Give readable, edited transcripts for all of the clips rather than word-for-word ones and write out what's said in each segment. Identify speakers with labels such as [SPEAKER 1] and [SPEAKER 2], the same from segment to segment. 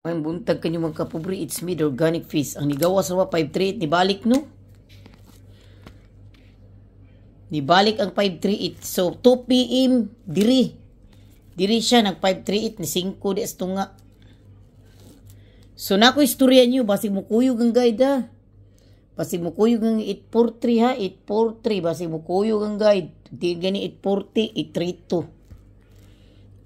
[SPEAKER 1] May buntag kanyo mga kapubri, it's me, the organic fish. Ang nigawas sa 538, nibalik no? Nibalik ang 538. So, 2 p.m. diri. Diri siya, nag 538, ni 5 di nga. So, na ko istorya nyo, basig mo kuyog ang guide ha. Basig mo kuyog ang 843 ha, 843, basig mo kuyog ang guide. Di gani 840, 832.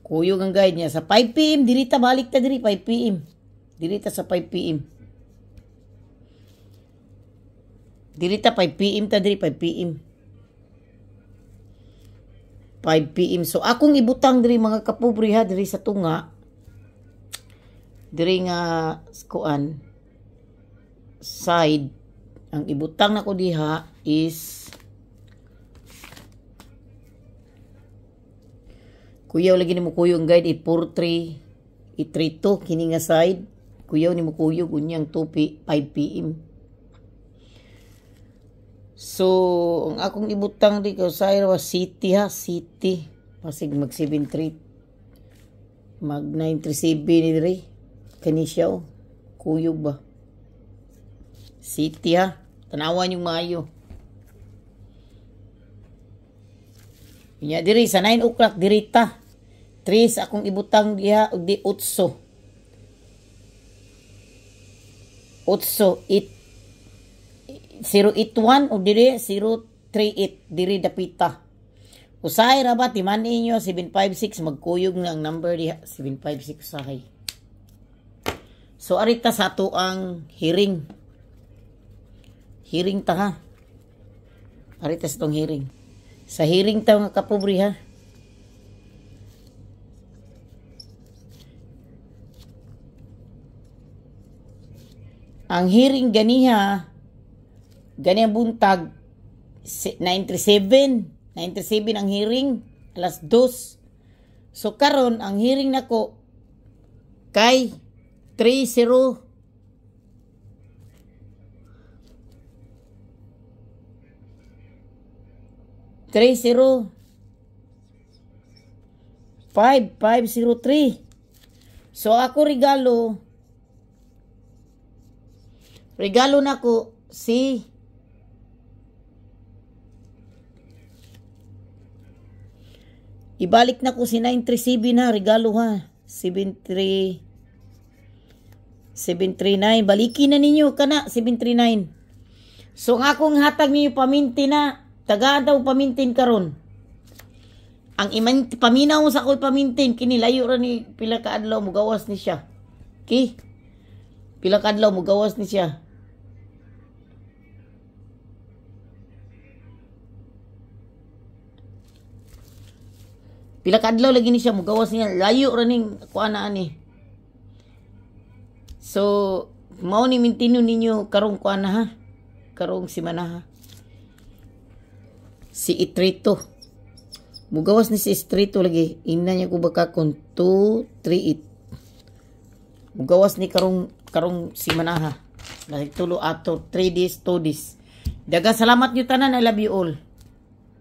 [SPEAKER 1] Kuyog ang guide niya. Sa 5 p.m. diri ta, balik ta diri, 5 p.m. Diri ta sa 5 p.m. Diri ta 5 p.m. ta diri, 5 p.m. 5 p.m. So, akong ibutang diri mga kapubri ha, diri sa tunga. Diri nga, kuan, side. Ang ibutang na ko diha is kuyaw lagi ni mo kuyog guide 843 832 kini nga side. Kuyaw ni mo kuyog unyang 5 p.m. So ang akong ibutang di ko sa was city ha, city pasig mag 73 mag 937 ni diri kani siya kuyog ba city ha, tanawan yung maayo. Inya diri sa 9 o'clock diri ta. 3 sa akong ibutang diha ug di 8. 081 ug diri 038 diri dapita. Usahay ra ba timan ninyo 756 magkuyog na ang number diha 756 usahay. So arita sa ato ang hearing. Hearing ta ha. Arita sa tong hearing. Sa hearing ta mga kapubri ha. Ang hearing ganiha, gani ang buntag, 937 ang hearing, alas 2. So karon ang hearing nako kay 30 503. So ako regalo nako si ibalik na ko si 937 ha, regalo ha. 739 balikin na ninyo kana 739. So ang akong hatag ninyo paminti na taga daw pamintin karon. Ang paminaw sa ako'y pamintin kini layo ra ni pila ka adlaw mo gawas ni siya. Okay? Pila ka adlaw mo gawas ni siya. Pila ka adlaw lagi ni siya mo gawas niya. Layo ra ning kuan na ani. So mao ni mintino ninyo karong kuan na ha. Karong simana ha. Si Itrito. Mugawas ni si Itrito lagi. Ina niya ko baka kung 238. Mugawas ni karong simanaha. Dahil tulo ato 3 days, 2 days. Daga salamat nyo tanan. I love you all.